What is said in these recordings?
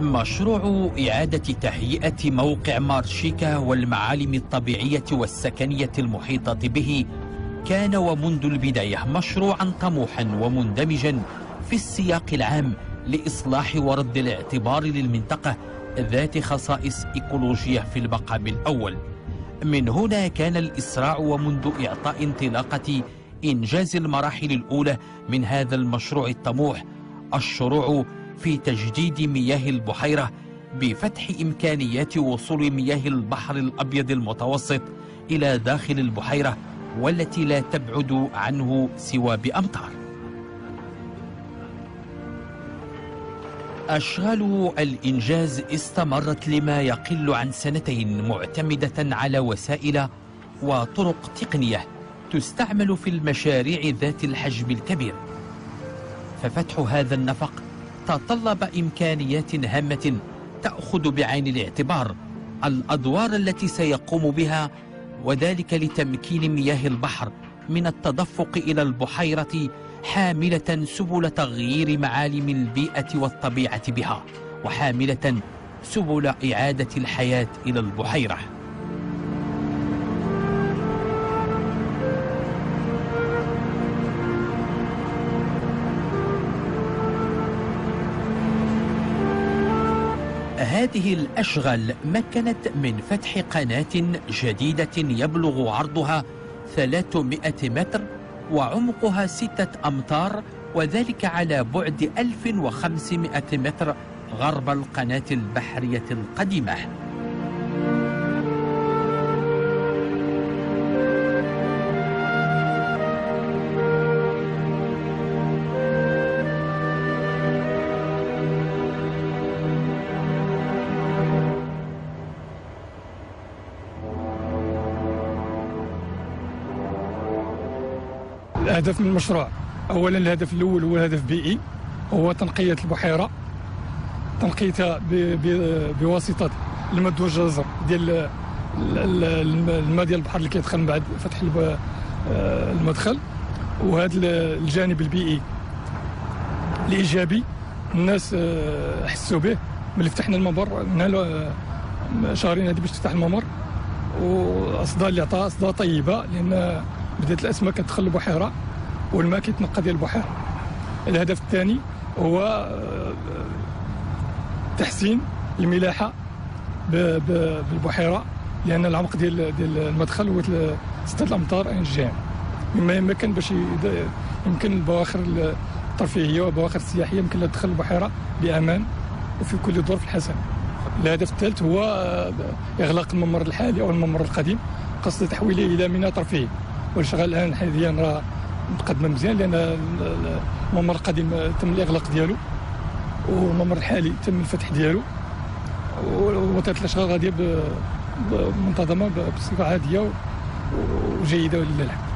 مشروع إعادة تهيئة موقع مارشيكا والمعالم الطبيعية والسكنية المحيطة به كان ومنذ البداية مشروعا طموحا ومندمجا في السياق العام لإصلاح ورد الاعتبار للمنطقة ذات خصائص إيكولوجية في المقام الأول. من هنا كان الإسراع ومنذ إعطاء انطلاقة إنجاز المراحل الأولى من هذا المشروع الطموح الشروع في تجديد مياه البحيرة بفتح إمكانيات وصول مياه البحر الأبيض المتوسط إلى داخل البحيرة والتي لا تبعد عنه سوى بأمتار. أشغال الإنجاز استمرت لما يقل عن سنتين معتمدة على وسائل وطرق تقنية تستعمل في المشاريع ذات الحجم الكبير، ففتح هذا النفق تطلب إمكانيات هامة تأخذ بعين الاعتبار الأدوار التي سيقوم بها، وذلك لتمكين مياه البحر من التدفق إلى البحيرة حاملة سبل تغيير معالم البيئة والطبيعة بها، وحاملة سبل إعادة الحياة إلى البحيرة. هذه الأشغال مكنت من فتح قناة جديدة يبلغ عرضها 300 متر وعمقها 6 أمتار، وذلك على بعد 1500 متر غرب القناة البحرية القديمة. الهدف من المشروع اولا، الهدف الاول هو هدف بيئي، هو تنقيه البحيره، تنقيتها بواسطه المد والجزر ديال الماء ديال البحر اللي كيدخل من بعد فتح المدخل. وهذا الجانب البيئي الايجابي الناس حسوا به ملي فتحنا الممر من شهرين هذه باش تفتح الممر، واصداء اللي عطاها اصداء طيبه، لان بدات الاسماك كتدخل البحيره والماء كيتنقى ديال البحيره. الهدف الثاني هو تحسين الملاحه بالبحيره، لان العمق ديال المدخل هو 6 امتار انجام، مما يمكن باش يمكن البواخر الترفيهيه والبواخر السياحيه يمكن لها تدخل البحيره بامان وفي كل ظرف حسن. الهدف الثالث هو اغلاق الممر الحالي او الممر القديم قصد تحويله الى ميناء ترفيهي، والشغل الان حاليا راه متقدمه مزيان، لان الممر القديم تم الاغلاق ديالو والممر الحالي تم الفتح ديالو، وتات الاشغال غاديه منتظمه بصفه عاديه وجيده ولله الحمد.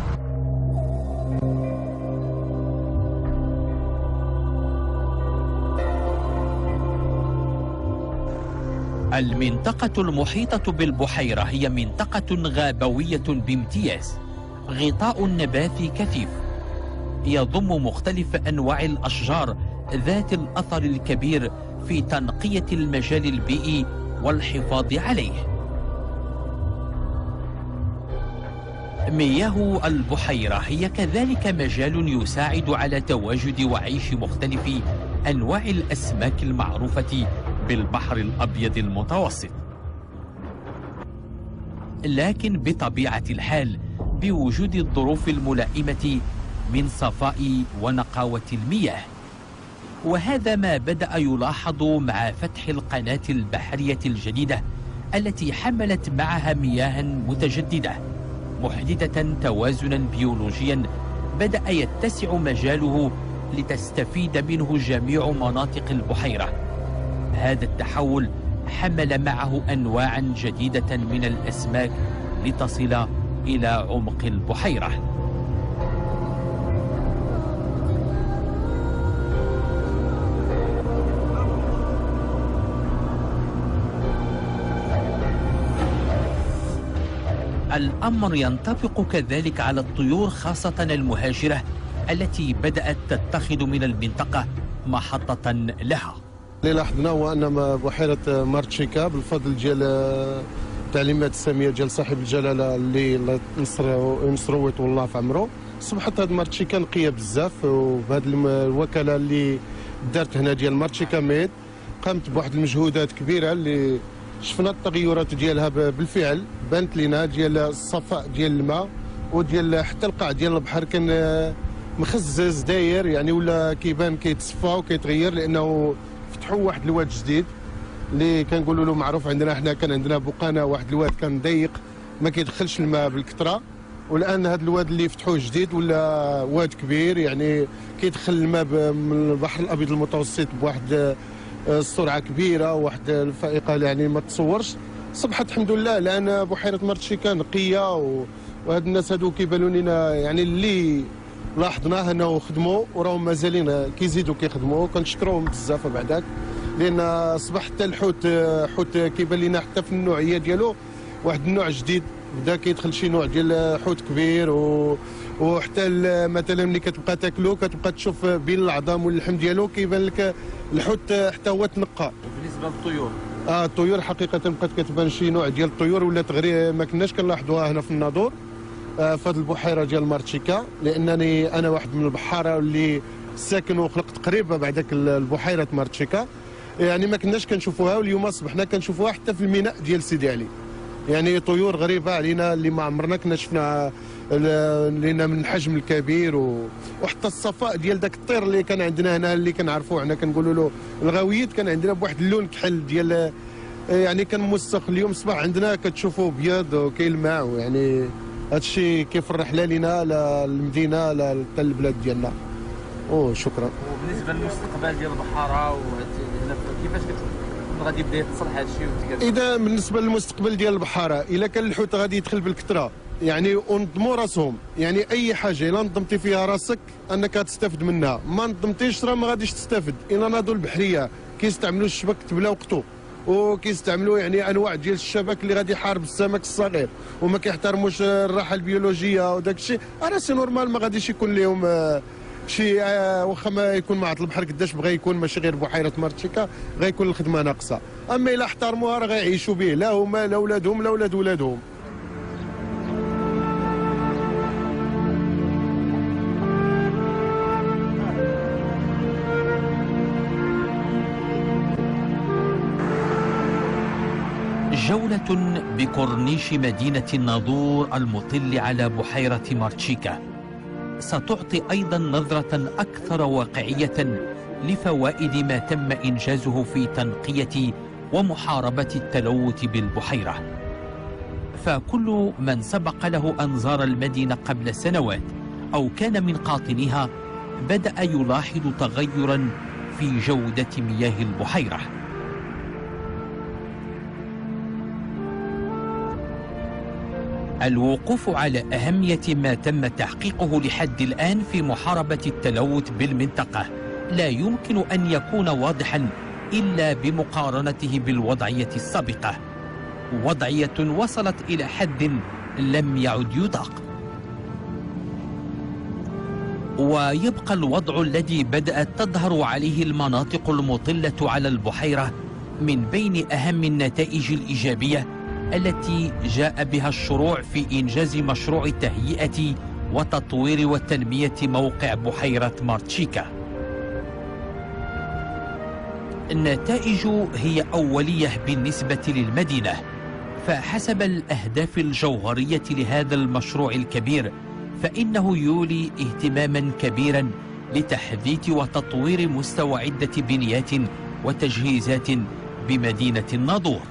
المنطقة المحيطة بالبحيرة هي منطقة غابوية بامتياز، غطاء نباتي كثيف يضم مختلف أنواع الأشجار ذات الأثر الكبير في تنقية المجال البيئي والحفاظ عليه. مياه البحيرة هي كذلك مجال يساعد على تواجد وعيش مختلف أنواع الأسماك المعروفة بالبحر الأبيض المتوسط، لكن بطبيعة الحال بوجود الظروف الملائمة من صفاء ونقاوة المياه، وهذا ما بدأ يلاحظ مع فتح القناة البحرية الجديدة التي حملت معها مياه متجددة محددة توازنا بيولوجيا بدأ يتسع مجاله لتستفيد منه جميع مناطق البحيرة. هذا التحول حمل معه أنواعا جديدة من الأسماك لتصل إلى عمق البحيرة. الأمر ينطبق كذلك على الطيور، خاصة المهاجرة التي بدأت تتخذ من المنطقة محطة لها. اللي لاحظنا هو ان بحيره مارتشيكا بالفضل ديال التعليمات الساميه ديال صاحب الجلاله اللي نصرو يطول الله في عمره، اصبحت هذه مارتشيكا نقيه بزاف. وبهذه الوكاله اللي دارت هنا ديال مارتشيكا ميد قامت بواحد المجهودات كبيره اللي شفنا التغيرات ديالها بالفعل، بانت لنا ديال الصفاء ديال الماء وديال حتى القاع ديال البحر كان مخزز داير، يعني ولا كيبان كيتصفى وكيتغير، لانه فتحوا واحد الواد جديد اللي كنقولوا له معروف عندنا حنا. كان عندنا بقانا واحد الواد كان ضيق ما كيدخلش الماء بالكثره، والان هذا الواد اللي فتحوه جديد ولا واد كبير، يعني كيدخل الماء من البحر الابيض المتوسط بواحد السرعه كبيره، واحد الفائقه يعني ما تصورش. صبحت الحمد لله الان بحيره مارتشيكا نقيه، وهاد الناس هادو كيبانوا لنا يعني اللي لاحظناه انه خدموا وراهم مازالين كيزيدوا كيخدموا، كنشكروهم بزاف بعداك، لان اصبح حتى حوت كيبان لنا حتى في النوعيه ديالو واحد النوع جديد، بدا كيدخل شي نوع ديال حوت كبير، وحتى مثلا ملي كتبقى تاكلو كتبقى تشوف بين العظام واللحم ديالو كيبان لك الحوت حتى هو تنقى. بالنسبه للطيور الطيور حقيقه بقات كتبان شي نوع ديال الطيور ولات غير ما كناش كنلاحظوها هنا في الناظور في هذه البحيره ديال مارتشيكا، لانني انا واحد من البحاره اللي ساكن وخلقت قريبه بعدك البحيره مارتشيكا، يعني ما كناش كنشوفوها، واليوم اصبحنا كنشوفوها حتى في الميناء ديال سيدي علي. يعني طيور غريبه علينا اللي ما عمرنا كنا شفنا لنا من الحجم الكبير، وحتى الصفاء ديال داك الطير اللي كان عندنا هنا اللي كنعرفوه حنا كنقولوا له الغاويات، كان عندنا بواحد اللون كحل ديال يعني كان موسخ. اليوم صباح عندنا كتشوفوا ابيض وكيلمع، يعني هذا الشيء كيفرح لا لينا لا المدينه لا حتى البلاد ديالنا. شكرا. وبالنسبه للمستقبل ديال البحاره كيفاش غادي يبدا يتصلح هذا الشيء؟ اذا بالنسبه للمستقبل ديال البحاره، الا كان الحوت غادي يدخل بالكثره يعني ونظموا راسهم، يعني اي حاجه الا نظمتي فيها راسك انك تستافد منها، ما نظمتيش راه ما غاديش تستافد. الا ناضوا البحريه كيستعملوا الشبك تبلا وقته، وكيستعملوا يعني انواع ديال الشبك اللي غادي يحارب السمك الصغير، وما كيحترموش الراحه البيولوجيه وداك الشيء، راه سي نورمال ما غاديش يكون لهم شي واخا ما يكون معطل البحر قداش بغى يكون، ماشي غير بحيره مارتشيكا غيكون الخدمه ناقصه. اما الا احترموها راه غيعيشوا به، لا هما لا ولادهم لا ولاد ولادهم. جولة بكورنيش مدينة الناظور المطل على بحيرة مارتشيكا ستعطي أيضا نظرة أكثر واقعية لفوائد ما تم إنجازه في تنقية ومحاربة التلوث بالبحيرة. فكل من سبق له أن زار المدينة قبل سنوات أو كان من قاطنيها بدأ يلاحظ تغيرا في جودة مياه البحيرة. الوقوف على أهمية ما تم تحقيقه لحد الآن في محاربة التلوث بالمنطقة لا يمكن أن يكون واضحا إلا بمقارنته بالوضعية السابقة، وضعية وصلت إلى حد لم يعد يطاق. ويبقى الوضع الذي بدأت تظهر عليه المناطق المطلة على البحيرة من بين أهم النتائج الإيجابية التي جاء بها الشروع في إنجاز مشروع تهيئة وتطوير وتنمية موقع بحيرة مارتشيكا. النتائج هي أولية بالنسبة للمدينة، فحسب الأهداف الجوهرية لهذا المشروع الكبير فإنه يولي اهتماما كبيرا لتحديث وتطوير مستوى عدة بنيات وتجهيزات بمدينة الناظور.